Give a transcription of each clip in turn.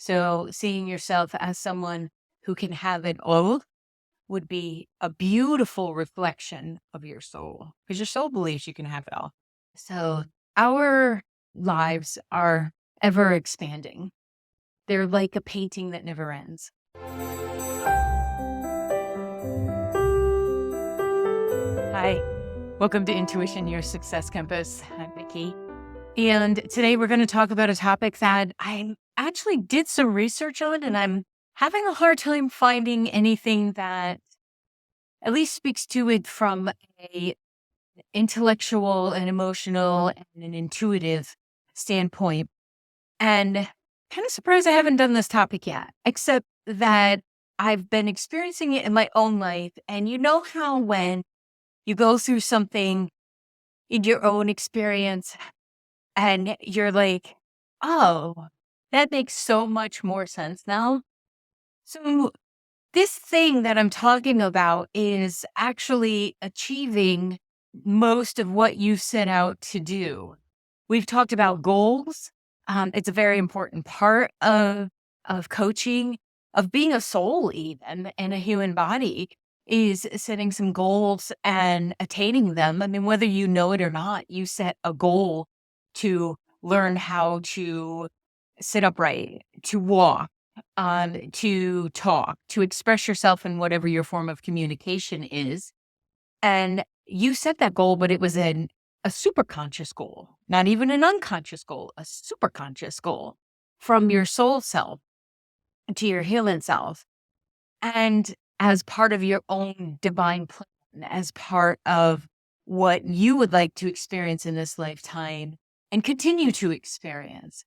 So seeing yourself as someone who can have it all would be a beautiful reflection of your soul because your soul believes you can have it all. So our lives are ever expanding. They're like a painting that never ends. Hi, welcome to Intuition, Your Success Compass. I'm Vicki. And today we're going to talk about a topic that I actually did some research on, and I'm having a hard time finding anything that at least speaks to it from a intellectual and emotional and an intuitive standpoint. And kind of surprised I haven't done this topic yet, except that I've been experiencing it in my own life. And you know how when you go through something in your own experience and you're like, oh, that makes so much more sense now. So this thing that I'm talking about is actually achieving most of what you set out to do. We've talked about goals. It's a very important part of coaching, of being a soul even, and a human body is setting some goals and attaining them. I mean, whether you know it or not, you set a goal to learn how to sit upright, to walk, to talk, to express yourself in whatever your form of communication is. And you set that goal, but it was a super conscious goal, not even an unconscious goal, a super conscious goal from your soul self to your healing self. And as part of your own divine plan, as part of what you would like to experience in this lifetime and continue to experience.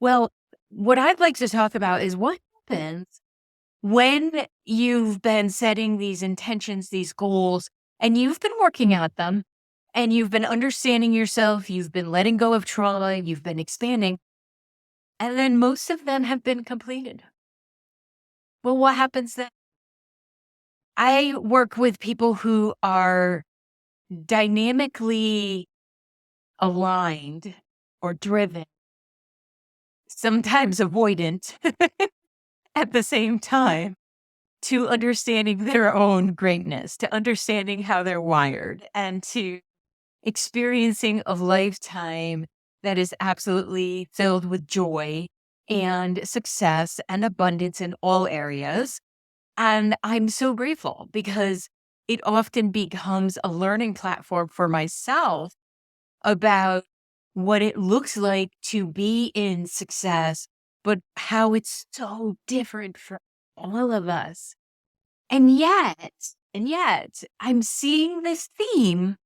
Well, what I'd like to talk about is what happens when you've been setting these intentions, these goals, and you've been working at them, and you've been understanding yourself, you've been letting go of trauma, you've been expanding, and then most of them have been completed. Well, what happens then? I work with people who are dynamically aligned or driven, sometimes avoidant at the same time, to understanding their own greatness, to understanding how they're wired, and to experiencing a lifetime that is absolutely filled with joy and success and abundance in all areas. And I'm so grateful because it often becomes a learning platform for myself about what it looks like to be in success, but how it's so different for all of us. And yet, I'm seeing this theme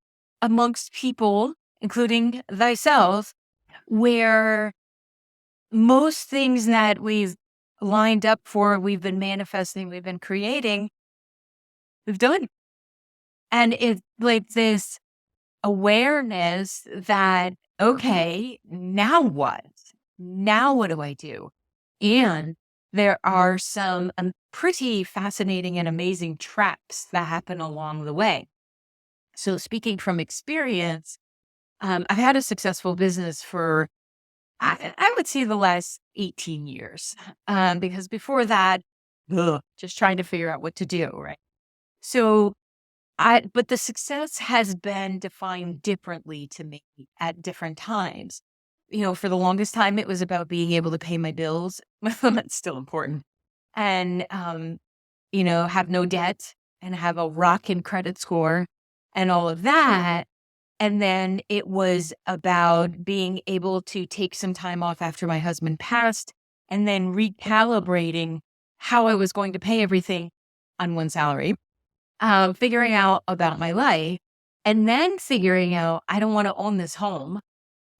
amongst people, including thyself, where most things that we've lined up for, we've been manifesting, we've been creating, we've done. And it's like this awareness that, okay, now what? Now what do I do? And there are some pretty fascinating and amazing traps that happen along the way. So speaking from experience, I've had a successful business for, I would say the last 18 years, because before that, just trying to figure out what to do, right? So but the success has been defined differently to me at different times. You know, for the longest time, it was about being able to pay my bills. That's still important. And, have no debt and have a rockin' credit score and all of that. And then it was about being able to take some time off after my husband passed and then recalibrating how I was going to pay everything on one salary, figuring out about my life, and then figuring out I don't want to own this home.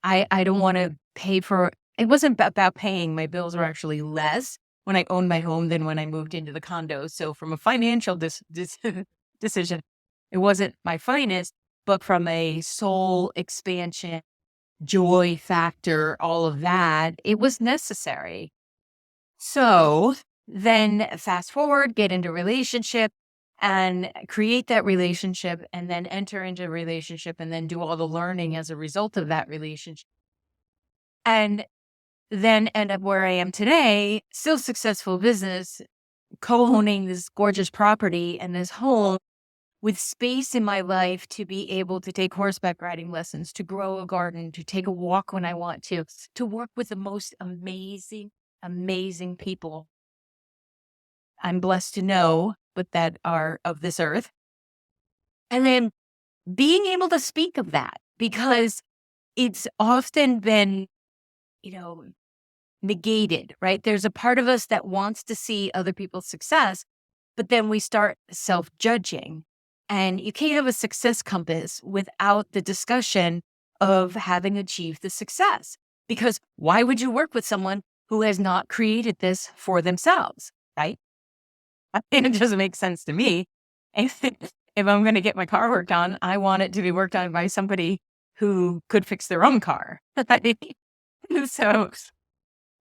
I don't want to pay for it. Wasn't about paying. My bills were actually less when I owned my home than when I moved into the condo. So from a financial decision, it wasn't my finest, but from a soul expansion, joy factor, all of that, it was necessary. So then fast forward, get into a relationship and create that relationship and then enter into a relationship and then do all the learning as a result of that relationship. And then end up where I am today, still successful business, co-owning this gorgeous property and this home with space in my life to be able to take horseback riding lessons, to grow a garden, to take a walk when I want to work with the most amazing, amazing people I'm blessed to know, but that are of this earth. And then being able to speak of that because it's often been, you know, negated, right? There's a part of us that wants to see other people's success, but then we start self-judging. And you can't have a success compass without the discussion of having achieved the success. Because why would you work with someone who has not created this for themselves, right? And it doesn't make sense to me. If I'm going to get my car worked on, I want it to be worked on by somebody who could fix their own car. So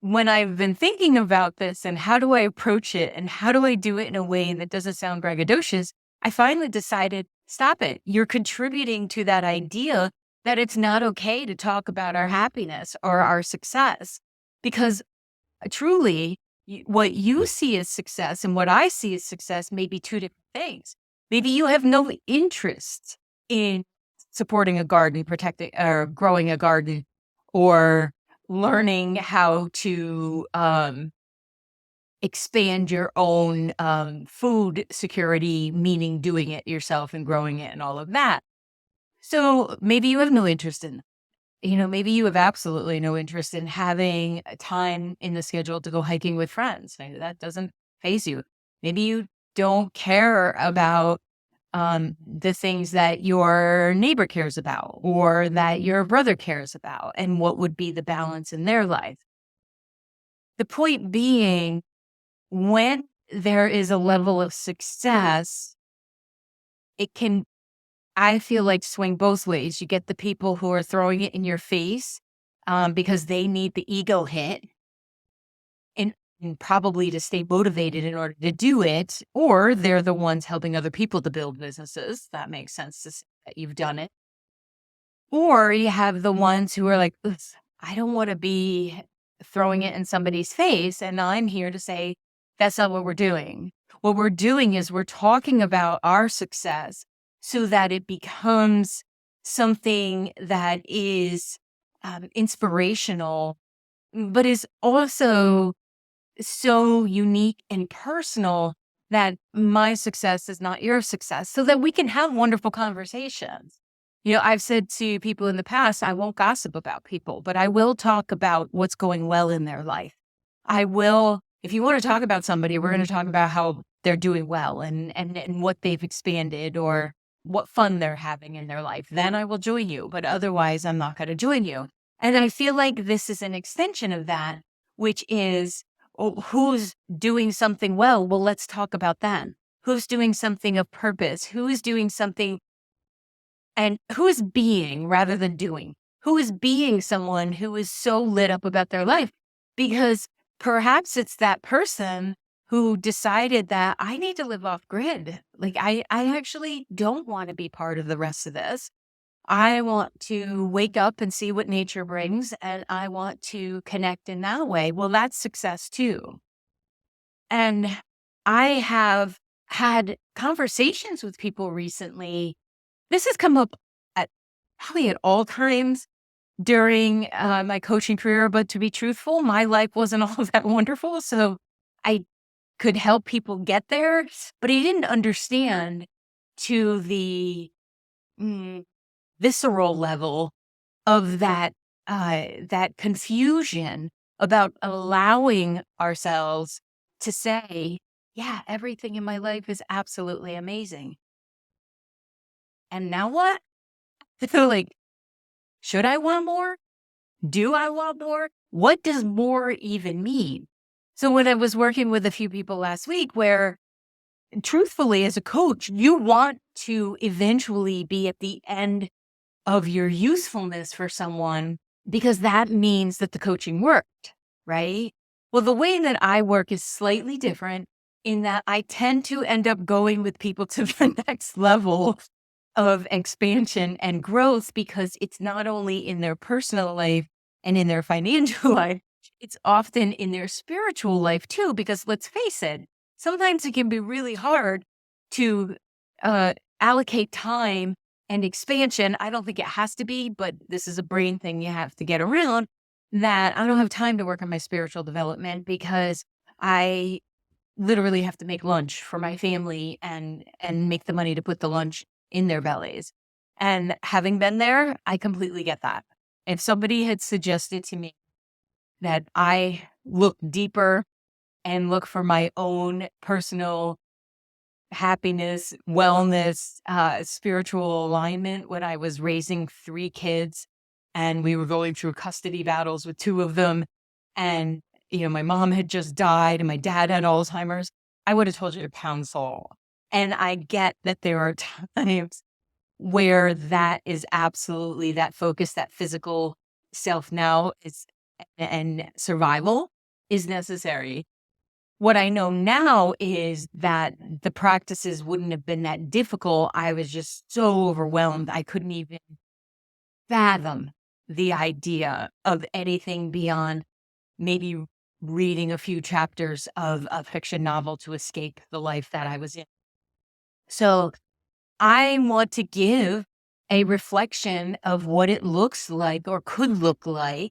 when I've been thinking about this and how do I approach it and how do I do it in a way that doesn't sound braggadocious, I finally decided, stop it. You're contributing to that idea that it's not okay to talk about our happiness or our success because truly what you see as success and what I see as success may be two different things. Maybe you have no interest in supporting a garden, protecting or growing a garden, or learning how to expand your own food security, meaning doing it yourself and growing it and all of that. So maybe you have no interest in, maybe you have absolutely no interest in having a time in the schedule to go hiking with friends. Maybe that doesn't faze you. Maybe you don't care about the things that your neighbor cares about or that your brother cares about and what would be the balance in their life. The point being, when there is a level of success, it can, I feel like, swing both ways. You get the people who are throwing it in your face because they need the ego hit and probably to stay motivated in order to do it, or they're the ones helping other people to build businesses. That makes sense to say that you've done it. Or you have the ones who are like, "Ugh, I don't want to be throwing it in somebody's face. And I'm here to say, that's not what we're doing. What we're doing is we're talking about our success so that it becomes something that is inspirational, but is also so unique and personal that my success is not your success, so that we can have wonderful conversations. I've said to people in the past, I won't gossip about people, but I will talk about what's going well in their life. I will, if you want to talk about somebody, we're going to talk about how they're doing well and what they've expanded or what fun they're having in their life. Then I will join you, but otherwise I'm not going to join you. And I feel like this is an extension of that, which is, who's doing something well? Well, let's talk about that. Who's doing something of purpose? Who is doing something, and who is being rather than doing? Who is being someone who is so lit up about their life? Because perhaps it's that person who decided that I need to live off grid. Like I actually don't want to be part of the rest of this. I want to wake up and see what nature brings, and I want to connect in that way. Well, that's success too. And I have had conversations with people recently. This has come up at probably at all times during my coaching career, but to be truthful, my life wasn't all that wonderful. So I could help people get there, but I didn't understand to the visceral level of that confusion about allowing ourselves to say, yeah, everything in my life is absolutely amazing. And now what? So like, should I want more? Do I want more? What does more even mean? So when I was working with a few people last week where truthfully, as a coach, you want to eventually be at the end of your usefulness for someone because that means that the coaching worked, right? Well, the way that I work is slightly different in that I tend to end up going with people to the next level of expansion and growth because it's not only in their personal life and in their financial life, it's often in their spiritual life too, because let's face it, sometimes it can be really hard to allocate time and expansion. I don't think it has to be, but this is a brain thing you have to get around, that I don't have time to work on my spiritual development because I literally have to make lunch for my family and make the money to put the lunch in their bellies. And having been there, I completely get that. If somebody had suggested to me that I look deeper and look for my own personal happiness, wellness, spiritual alignment when I was raising 3 kids and we were going through custody battles with 2 of them. And, my mom had just died and my dad had Alzheimer's. I would have told you to pound salt. And I get that there are times where that is absolutely that focus, that physical self now is and survival is necessary. What I know now is that the practices wouldn't have been that difficult. I was just so overwhelmed. I couldn't even fathom the idea of anything beyond maybe reading a few chapters of a fiction novel to escape the life that I was in. So I want to give a reflection of what it looks like or could look like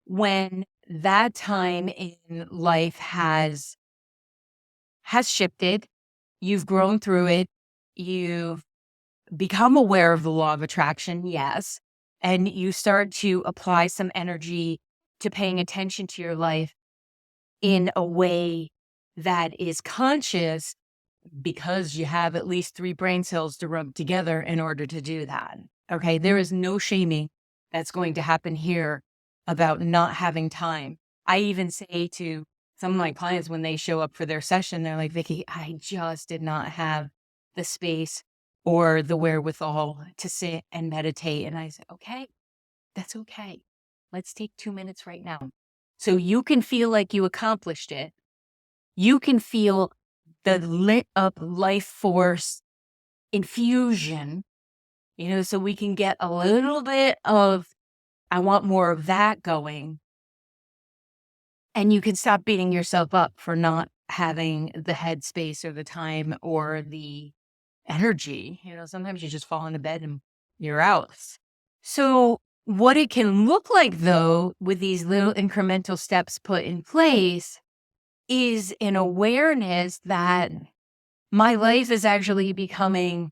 when that time in life has shifted, you've grown through it, you've become aware of the law of attraction, yes, and you start to apply some energy to paying attention to your life in a way that is conscious because you have at least 3 brain cells to rub together in order to do that. Okay, there is no shaming that's going to happen here about not having time. I even say to some of my clients when they show up for their session, they're like, Vicki, I just did not have the space or the wherewithal to sit and meditate. And I said, okay, that's okay. Let's take 2 minutes right now. So you can feel like you accomplished it. You can feel the lit up life force infusion, so we can get a little bit of, I want more of that going. And you can stop beating yourself up for not having the headspace or the time or the energy. Sometimes you just fall into bed and you're out. So what it can look like though, with these little incremental steps put in place, is an awareness that my life is actually becoming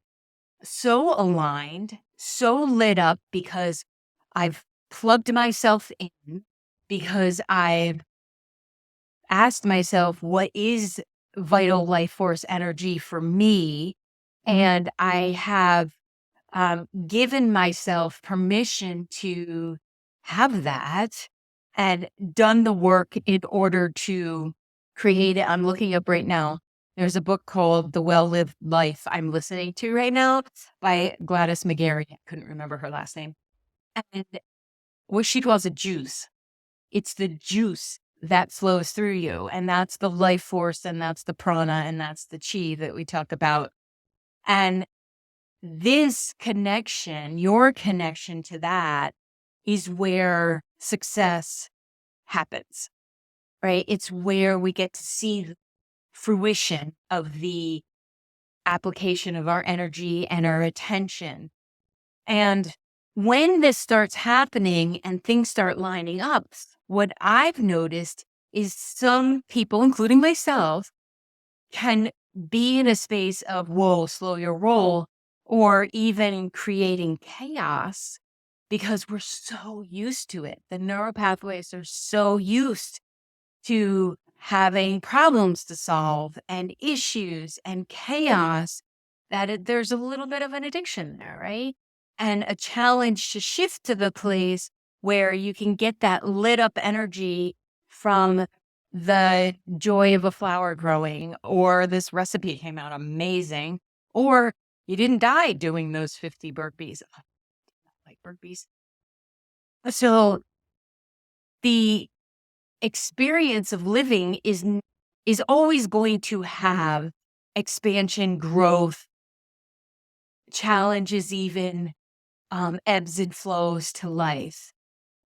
so aligned, so lit up because I've plugged myself in, because I've asked myself, what is vital life force energy for me? And I have given myself permission to have that and done the work in order to create it. I'm looking up right now. There's a book called The Well-Lived Life I'm listening to right now by Gladys McGarry. I couldn't remember her last name. And what she calls a juice. It's the juice that flows through you. And that's the life force, and that's the prana, and that's the chi that we talk about. And this connection, your connection to that, is where success happens, right? It's where we get to see the fruition of the application of our energy and our attention. And when this starts happening and things start lining up, what I've noticed is some people, including myself, can be in a space of, whoa, slow your roll, or even creating chaos because we're so used to it. The neural pathways are so used to having problems to solve and issues and chaos that there's a little bit of an addiction there, right? And a challenge to shift to the place where you can get that lit up energy from the joy of a flower growing, or this recipe came out amazing, or you didn't die doing those 50 burpees. I like burpees. So the experience of living is always going to have expansion, growth, challenges, even ebbs and flows to life.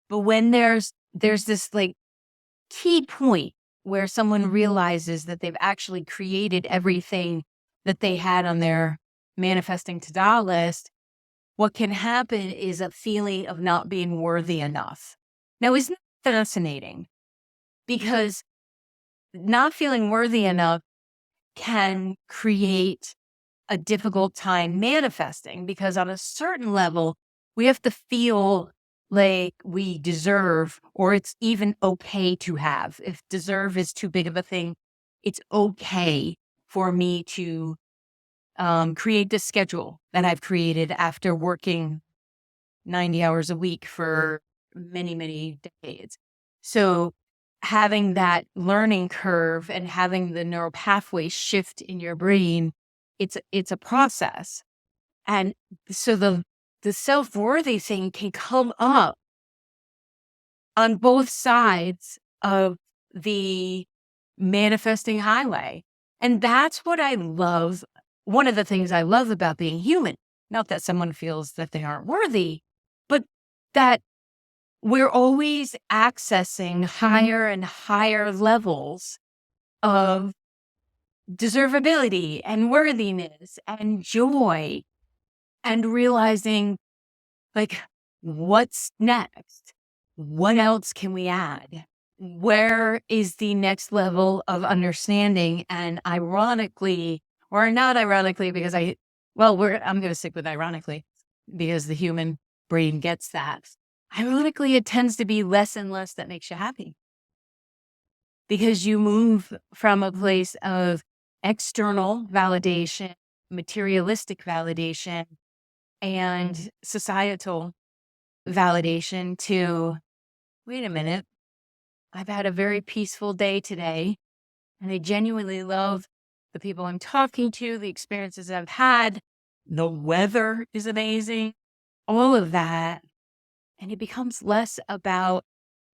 But when there's this like key point where someone realizes that they've actually created everything that they had on their manifesting to-do list, what can happen is a feeling of not being worthy enough. Now, isn't that fascinating? Because not feeling worthy enough can create a difficult time manifesting, because on a certain level, we have to feel like we deserve, or it's even okay to have. If deserve is too big of a thing, it's okay for me to create this schedule that I've created after working 90 hours a week for many, many decades. So having that learning curve and having the neural pathways shift in your brain, it's a process. And so the self-worthy thing can come up on both sides of the manifesting highway. And that's what I love. One of the things I love about being human, not that someone feels that they aren't worthy, but that we're always accessing higher and higher levels of deservability and worthiness and joy, and realizing, like, what's next? What else can we add? Where is the next level of understanding? And ironically, or not ironically, because I'm going to stick with ironically, because the human brain gets that. Ironically, it tends to be less and less that makes you happy, because you move from a place of external validation, materialistic validation, and societal validation to, wait a minute, I've had a very peaceful day today, and I genuinely love the people I'm talking to, the experiences I've had, the weather is amazing, all of that. And it becomes less about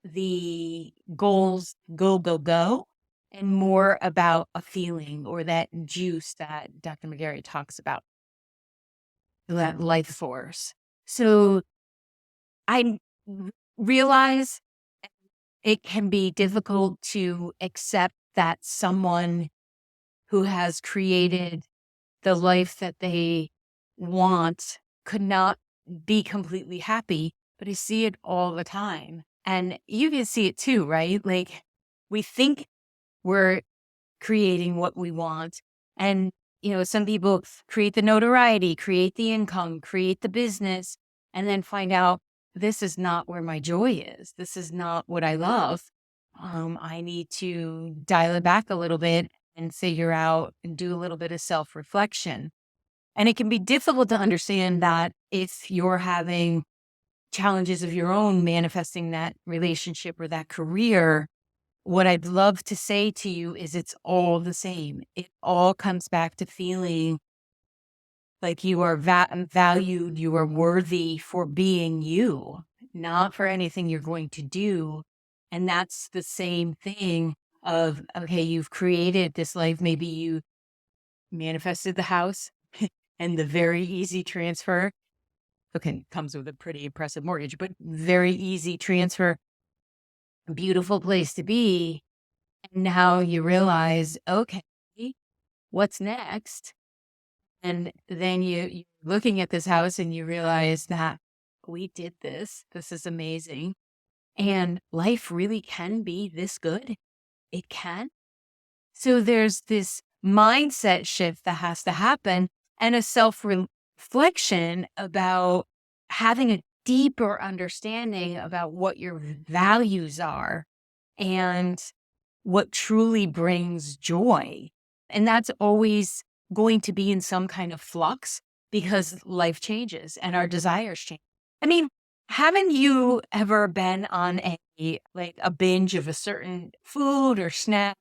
the goals, go, go, go, and more about a feeling, or that juice that Dr. McGarry talks about, that life force. So I realize it can be difficult to accept that someone who has created the life that they want could not be completely happy, but I see it all the time. And you can see it too, right? Like, we think we're creating what we want. And, some people create the notoriety, create the income, create the business, and then find out this is not where my joy is. This is not what I love. I need to dial it back a little bit and figure out and do a little bit of self-reflection. And it can be difficult to understand that if you're having challenges of your own manifesting that relationship or that career. What I'd love to say to you is it's all the same. It all comes back to feeling like you are valued, you are worthy for being you, not for anything you're going to do. And that's the same thing of, okay, you've created this life. Maybe you manifested the house and the very easy transfer. Okay, comes with a pretty impressive mortgage, but very easy transfer, beautiful place to be. And now you realize, okay, what's next? And then you're looking at this house and you realize that we did this. This is amazing. And life really can be this good. It can. So there's this mindset shift that has to happen, and a self-reflection about having a deeper understanding about what your values are and what truly brings joy. And that's always going to be in some kind of flux, because life changes and our desires change. I mean, haven't you ever been on a binge of a certain food or snack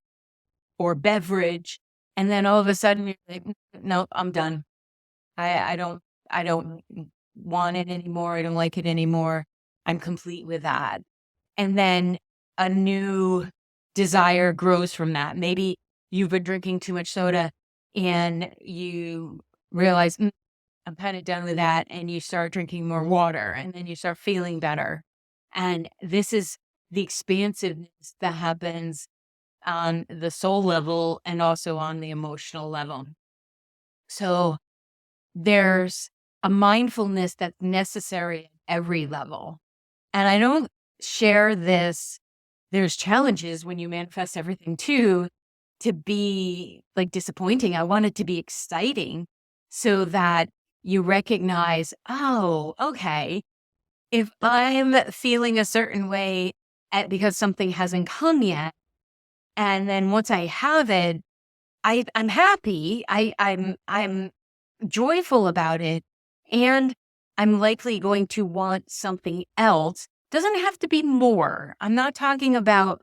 or beverage, and then all of a sudden you're like, no, I'm done. I don't want it anymore. I don't like it anymore. I'm complete with that. And then a new desire grows from that. Maybe you've been drinking too much soda and you realize, I'm kind of done with that. And you start drinking more water, and then you start feeling better. And this is the expansiveness that happens on the soul level and also on the emotional level. So there's a mindfulness that's necessary at every level. And I don't share this. There's challenges when you manifest everything too, to be like disappointing. I want it to be exciting so that you recognize, oh, okay, if I'm feeling a certain way because something hasn't come yet, and then once I have it, I'm happy. I'm joyful about it, and I'm likely going to want something else. Doesn't have to be more. I'm not talking about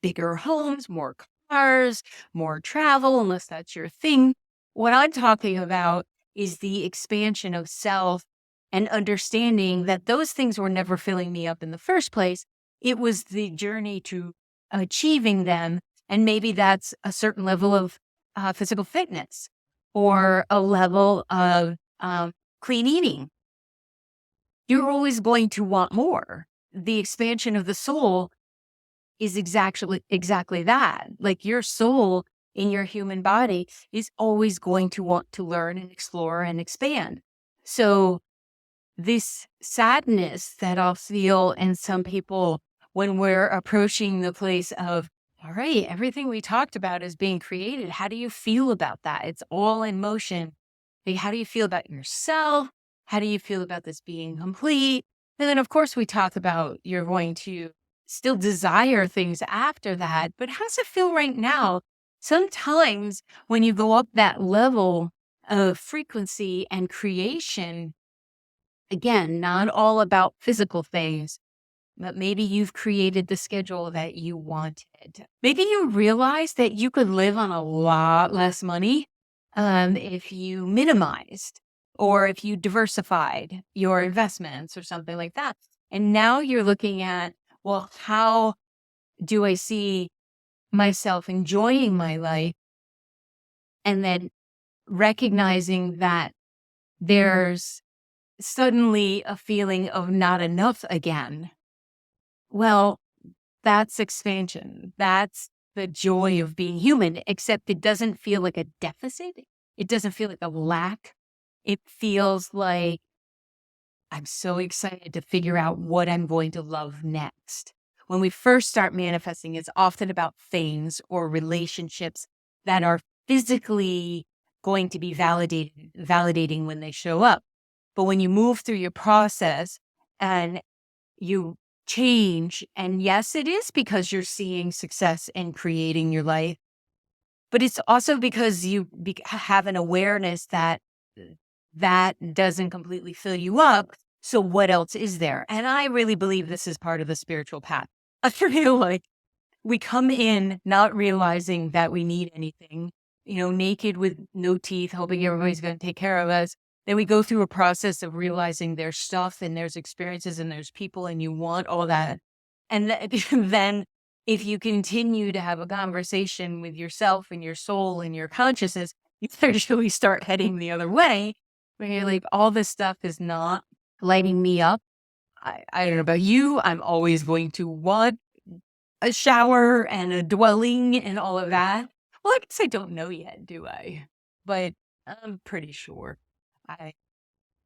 bigger homes, more cars, more travel, unless that's your thing. What I'm talking about is the expansion of self and understanding that those things were never filling me up in the first place. It was the journey to achieving them. And maybe that's a certain level of physical fitness or a level of clean eating. You're always going to want more. The expansion of the soul is exactly that. Like your soul in your human body is always going to want to learn and explore and expand. So this sadness that I'll feel in some people when we're approaching the place of, all right, everything we talked about is being created. How do you feel about that? It's all in motion. Like, how do you feel about yourself? How do you feel about this being complete? And then, of course, we talk about you're going to still desire things after that. But how does it feel right now? Sometimes when you go up that level of frequency and creation, again, not all about physical things, but maybe you've created the schedule that you wanted. Maybe you realize that you could live on a lot less money if you minimized or if you diversified your investments or something like that. And now you're looking at, well, how do I see myself enjoying my life? And then recognizing that there's suddenly a feeling of not enough again. Well, that's expansion. That's the joy of being human, except it doesn't feel like a deficit. It doesn't feel like a lack. It feels like I'm so excited to figure out what I'm going to love next. When we first start manifesting, it's often about things or relationships that are physically going to be validating when they show up. But when you move through your process and you change, and yes, it is because you're seeing success and creating your life, but it's also because you have an awareness that that doesn't completely fill you up. So what else is there? And I really believe this is part of the spiritual path. I feel like we come in not realizing that we need anything, naked with no teeth, hoping everybody's going to take care of us. Then we go through a process of realizing there's stuff and there's experiences and there's people and you want all that. And then if you continue to have a conversation with yourself and your soul and your consciousness, you eventually start heading the other way where you're like, all this stuff is not lighting me up. I don't know about you. I'm always going to want a shower and a dwelling and all of that. Well, I guess I don't know yet, do I? But I'm pretty sure I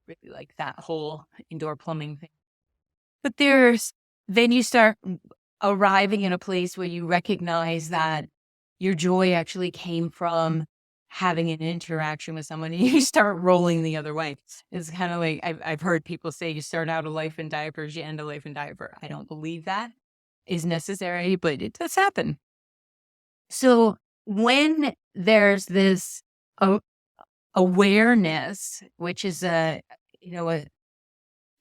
really like that whole indoor plumbing thing. But then you start arriving in a place where you recognize that your joy actually came from having an interaction with someone and you start rolling the other way. It's kind of like I've heard people say you start out a life in diapers, you end a life in diaper. I don't believe that is necessary, but it does happen. So when there's this awareness, which is a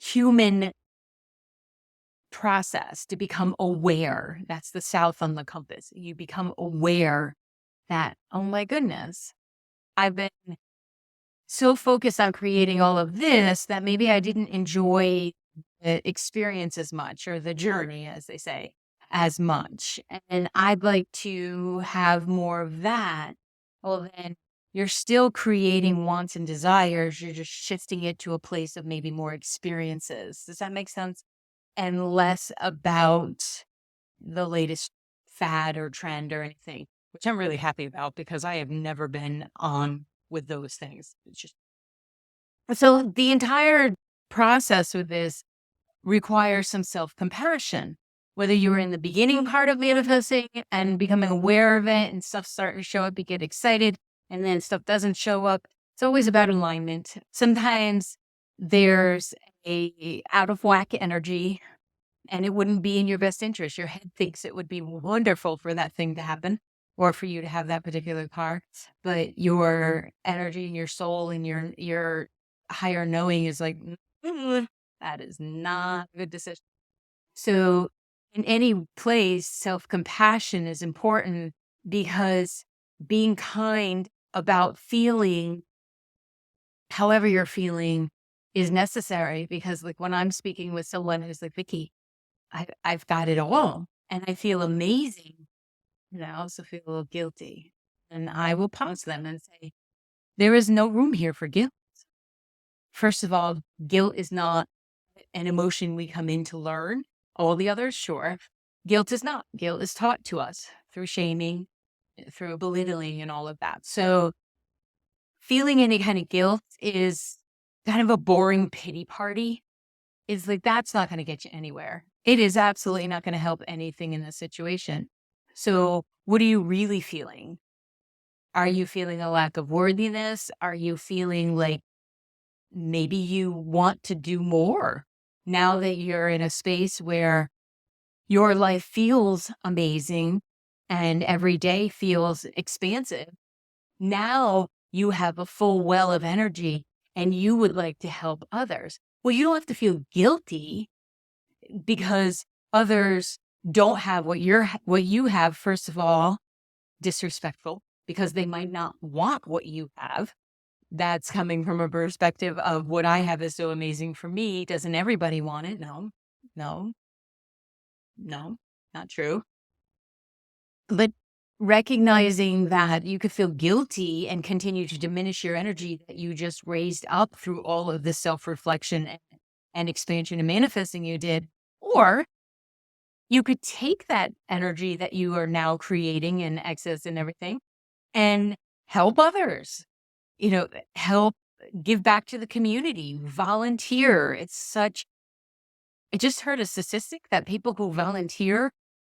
human process to become aware, that's the south on the compass. You become aware that, oh my goodness, I've been so focused on creating all of this that maybe I didn't enjoy the experience as much, or the journey, as they say, as much. And I'd like to have more of that. Well, then you're still creating wants and desires. You're just shifting it to a place of maybe more experiences. Does that make sense? And less about the latest fad or trend or anything, which I'm really happy about because I have never been on with those things. It's just so the entire process with this requires some self-compassion. Whether you're in the beginning part of manifesting and becoming aware of it and stuff starting to show up, you get excited, and then stuff doesn't show up. It's always about alignment. Sometimes there's a out of whack energy and it wouldn't be in your best interest. Your head thinks it would be wonderful for that thing to happen or for you to have that particular car, but your energy and your soul and your higher knowing is like, that is not a good decision. So in any place, self-compassion is important because being kind about feeling however you're feeling is necessary. Because like when I'm speaking with someone who's like, Vicki, I've got it all and I feel amazing. And I also feel a little guilty. And I will pause them and say, there is no room here for guilt. First of all, guilt is not an emotion we come in to learn. All the others, sure. Guilt is not. Guilt is taught to us through shaming, through belittling and all of that. So feeling any kind of guilt is kind of a boring pity party. It's like, that's not going to get you anywhere. It is absolutely not going to help anything in this situation. So what are you really feeling? Are you feeling a lack of worthiness? Are you feeling like maybe you want to do more now that you're in a space where your life feels amazing and every day feels expansive? Now you have a full well of energy and you would like to help others. Well, you don't have to feel guilty because others don't have what you have. First of all, disrespectful because they might not want what you have. That's coming from a perspective of what I have is so amazing for me. Doesn't everybody want it? No, no, no, not true. But recognizing that you could feel guilty and continue to diminish your energy that you just raised up through all of this self-reflection and expansion and manifesting you did, or you could take that energy that you are now creating and excess and everything and help others, help give back to the community, volunteer. I just heard a statistic that people who volunteer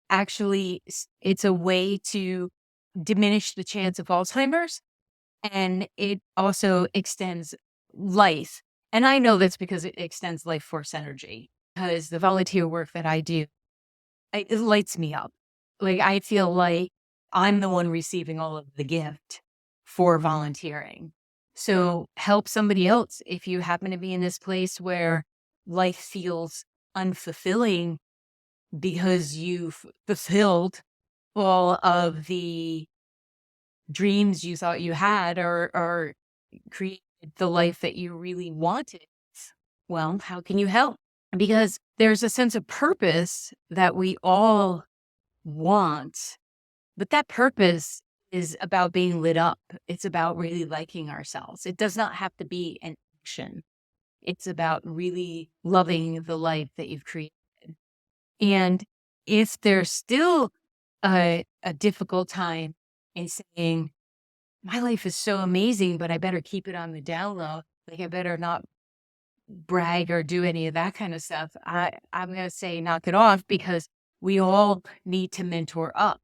actually, it's a way to diminish the chance of Alzheimer's and it also extends life. And I know that's because it extends life force energy because the volunteer work that I do, it lights me up. Like I feel like I'm the one receiving all of the gift for volunteering. So help somebody else if you happen to be in this place where life feels unfulfilling because you've fulfilled all of the dreams you thought you had or created the life that you really wanted. Well, how can you help? Because there's a sense of purpose that we all want, but that purpose is about being lit up. It's about really liking ourselves. It does not have to be an action. It's about really loving the life that you've created. And if there's still a difficult time in saying, my life is so amazing, but I better keep it on the down low. Like I better not brag or do any of that kind of stuff. I'm going to say knock it off because we all need to mentor up.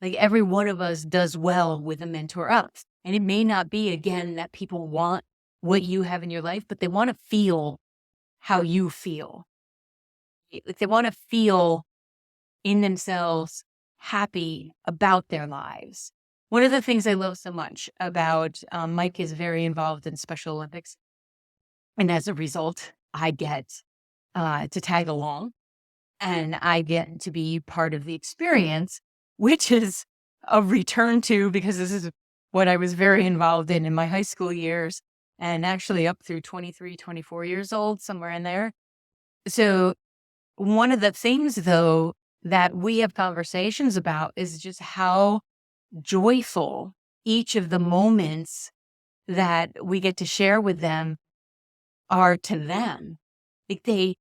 Like every one of us does well with a mentor up. And it may not be, again, that people want what you have in your life, but they want to feel how you feel. Like they want to feel in themselves happy about their lives. One of the things I love so much about Mike is very involved in Special Olympics. And as a result, I get to tag along and I get to be part of the experience, which is a return to, because this is what I was very involved in my high school years and actually up through 23, 24 years old, somewhere in there. So one of the things, though, that we have conversations about is just how joyful each of the moments that we get to share with them are to them. Like they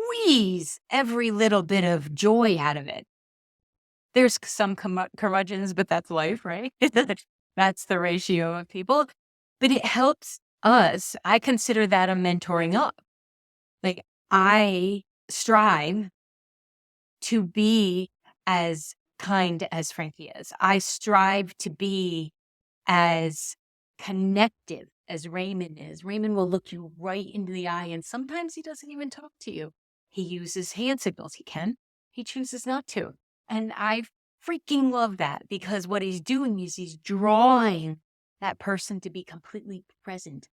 squeeze every little bit of joy out of it. There's some curmudgeons, but that's life, right? That's the ratio of people. But it helps us. I consider that a mentoring up. Like, I strive to be as kind as Frankie is. I strive to be as connective as Raymond is. Raymond will look you right into the eye, and sometimes he doesn't even talk to you. He uses hand signals. He can. He chooses not to. And I freaking love that, because what he's doing is he's drawing that person to be completely present.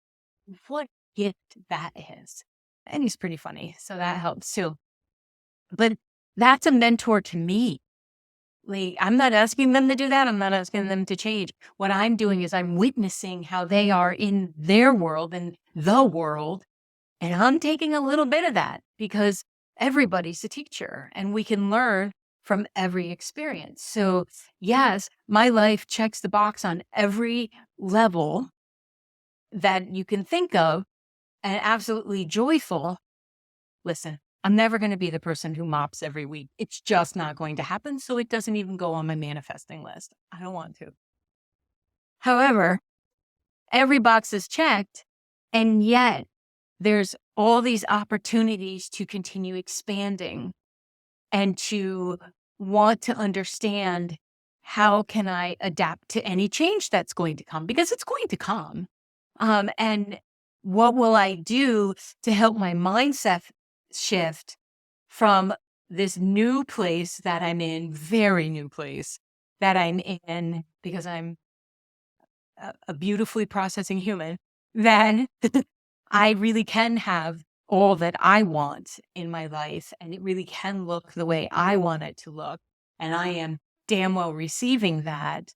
What gift that is. And he's pretty funny, so that helps too. But that's a mentor to me. Like, I'm not asking them to do that. I'm not asking them to change. What I'm doing is I'm witnessing how they are in their world and the world. And I'm taking a little bit of that, because everybody's a teacher and we can learn from every experience. So yes, my life checks the box on every level that you can think of, and absolutely joyful. Listen, I'm never going to be the person who mops every week. It's just not going to happen. So it doesn't even go on my manifesting list. I don't want to. However, every box is checked, and yet there's all these opportunities to continue expanding and to want to understand, how can I adapt to any change that's going to come? Because it's going to come. And what will I do to help my mindset shift from this new place that I'm in, very new place that I'm in, because I'm a beautifully processing human, then I really can have all that I want in my life, and it really can look the way I want it to look. And I am damn well receiving that.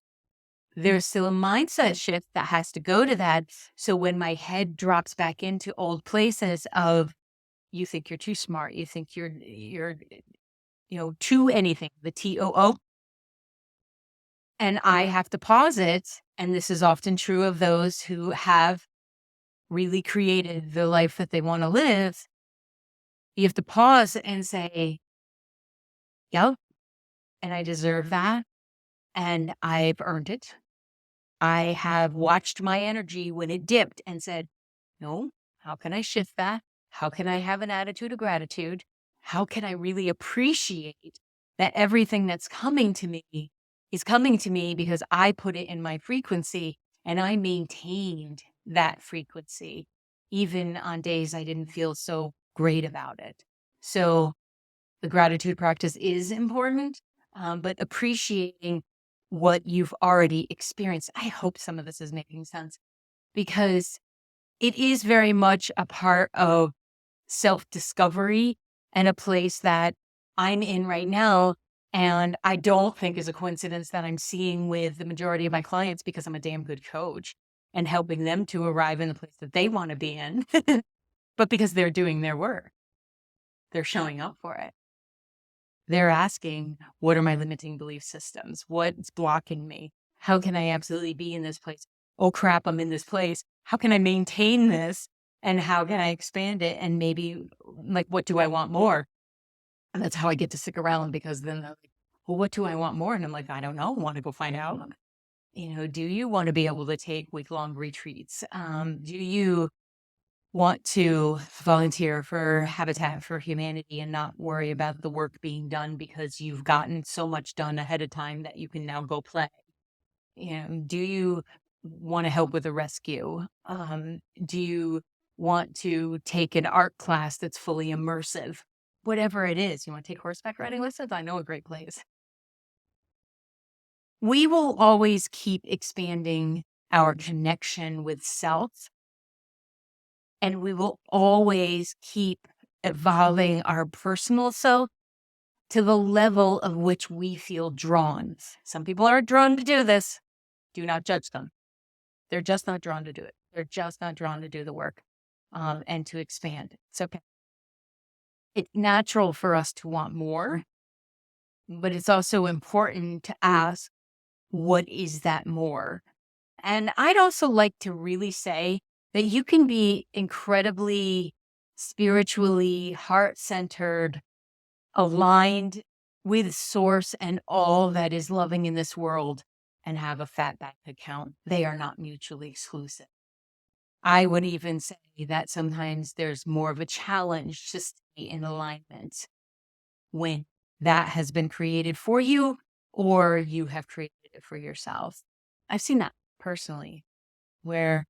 There's still a mindset shift that has to go to that. So when my head drops back into old places of, you think you're too smart, you think you're too anything, the TOO, and I have to pause it. And this is often true of those who have really created the life that they want to live. You have to pause and say, yep, and I deserve that, and I've earned it. I have watched my energy when it dipped and said, no, how can I shift that? How can I have an attitude of gratitude? How can I really appreciate that everything that's coming to me is coming to me because I put it in my frequency and I maintained that frequency, even on days I didn't feel so great about it. So the gratitude practice is important, but appreciating what you've already experienced. I hope some of this is making sense, because it is very much a part of self-discovery and a place that I'm in right now. And I don't think is a coincidence that I'm seeing with the majority of my clients, because I'm a damn good coach and helping them to arrive in the place that they want to be in, but because they're doing their work, they're showing up for it. They're asking, what are my limiting belief systems? What's blocking me? How can I absolutely be in this place? Oh crap, I'm in this place. How can I maintain this? And how can I expand it? And maybe, like, what do I want more? And that's how I get to stick around, because then they're like, well, what do I want more? And I'm like, I don't know. Want to go find out? Do you want to be able to take week-long retreats? Do you want to volunteer for Habitat for Humanity and not worry about the work being done because you've gotten so much done ahead of time that you can now go play? Do you want to help with a rescue? Do you want to take an art class that's fully immersive? Whatever it is, you want to take horseback riding lessons? I know a great place. We will always keep expanding our connection with self, and we will always keep evolving our personal self to the level of which we feel drawn. Some people are drawn to do this. Do not judge them. They're just not drawn to do it. They're just not drawn to do the work and to expand. It's okay. It's natural for us to want more, but it's also important to ask, what is that more? And I'd also like to really say that you can be incredibly spiritually heart-centered, aligned with source and all that is loving in this world, and have a fat bank account. They are not mutually exclusive. I would even say that sometimes there's more of a challenge to stay in alignment when that has been created for you or you have created it for yourself. I've seen that personally, where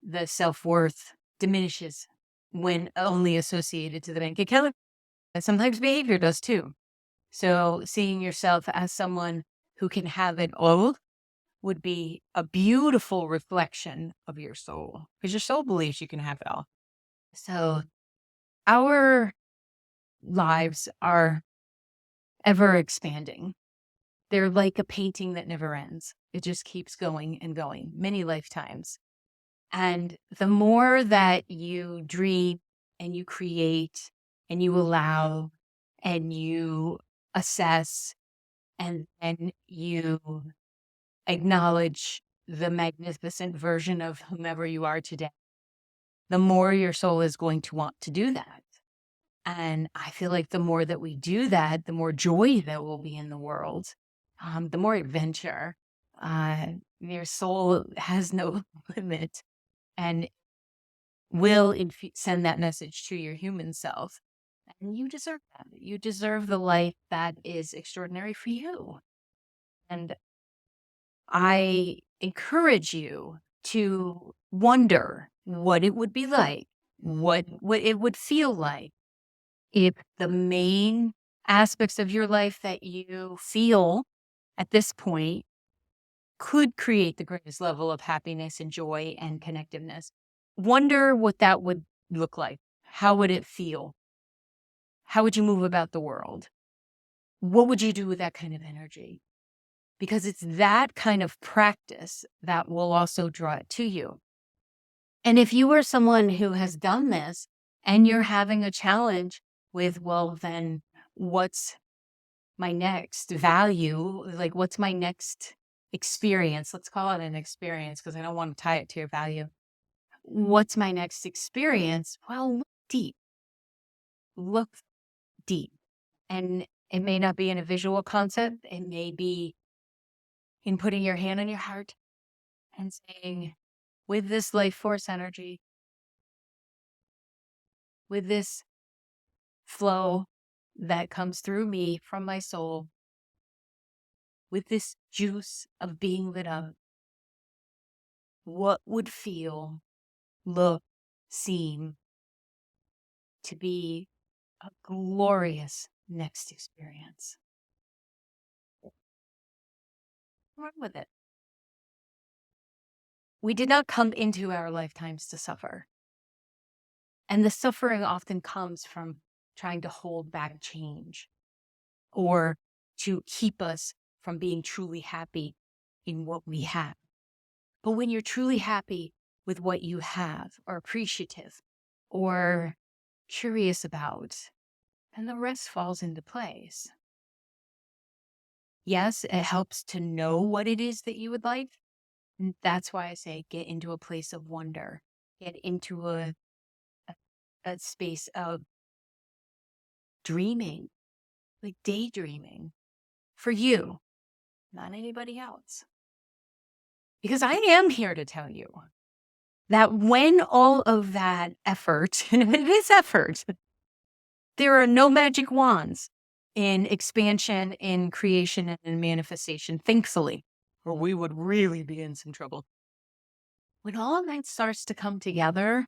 the self-worth diminishes when only associated to the bank account. And sometimes behavior does too. So seeing yourself as someone who can have it all would be a beautiful reflection of your soul, because your soul believes you can have it all. So our lives are ever expanding. They're like a painting that never ends. It just keeps going and going, many lifetimes. And the more that you dream and you create and you allow and you assess and you acknowledge the magnificent version of whomever you are today, the more your soul is going to want to do that. And I feel like the more that we do that, the more joy that will be in the world, the more adventure. Your soul has no limit and will send that message to your human self. And you deserve that. You deserve the life that is extraordinary for you. And I encourage you to wonder what it would be like, what it would feel like if the main aspects of your life that you feel at this point could create the greatest level of happiness and joy and connectiveness. Wonder what that would look like. How would it feel? How would you move about the world? What would you do with that kind of energy? Because it's that kind of practice that will also draw it to you. And if you are someone who has done this and you're having a challenge with, well, then what's my next value? Like, what's my next experience? Let's call it an experience because I don't want to tie it to your value. What's my next experience? Well, look deep. Look deep. And it may not be in a visual concept. It may be in putting your hand on your heart and saying, with this life force energy, with this flow that comes through me from my soul, with this juice of being lit up, what would feel, look, seem to be a glorious next experience? Run with it. We did not come into our lifetimes to suffer. And the suffering often comes from trying to hold back change or to keep us from being truly happy in what we have. But when you're truly happy with what you have, or appreciative, or curious about, then the rest falls into place. Yes, it helps to know what it is that you would like. And that's why I say get into a place of wonder, get into a space of dreaming, like daydreaming for you, not anybody else. Because I am here to tell you that when all of that effort, and it is effort, there are no magic wands in expansion, in creation, and in manifestation, thankfully, or we would really be in some trouble. When all of that starts to come together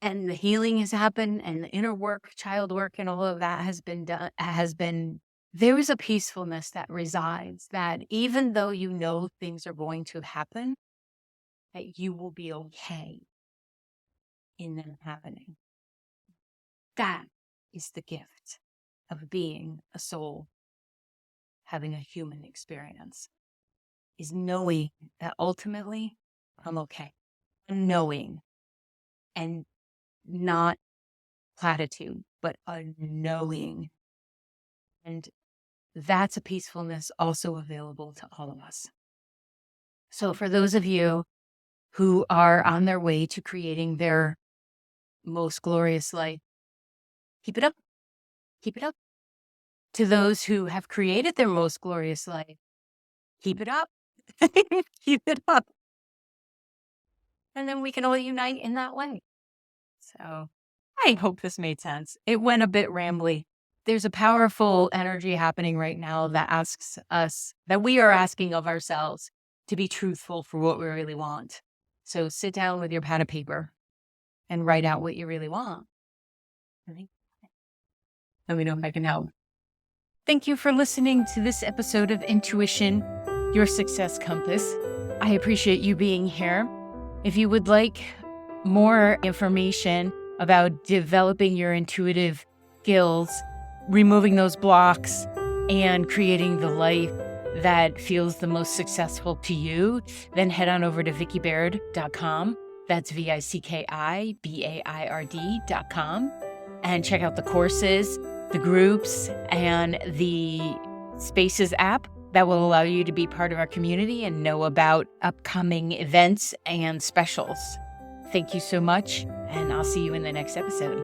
and the healing has happened and the inner work, child work, and all of that has been done, there is a peacefulness that resides that even though you know things are going to happen, that you will be okay in them happening. That is the gift of being a soul, having a human experience, is knowing that ultimately I'm okay. Knowing, and not platitude, but a knowing. And that's a peacefulness also available to all of us. So for those of you who are on their way to creating their most glorious life. Keep it up. Keep it up. To those who have created their most glorious life, keep it up. Keep it up. And then we can all unite in that way. So I hope this made sense. It went a bit rambly. There's a powerful energy happening right now that asks us, that we are asking of ourselves, to be truthful for what we really want. So sit down with your pad of paper and write out what you really want. Let me know if I can help. Thank you for listening to this episode of Intuition, Your Success Compass. I appreciate you being here. If you would like more information about developing your intuitive skills, removing those blocks, and creating the life that feels the most successful to you, then head on over to vickibaird.com. That's VICKIBAIRD.com. And check out the courses, the groups, and the Spaces app that will allow you to be part of our community and know about upcoming events and specials. Thank you so much, and I'll see you in the next episode.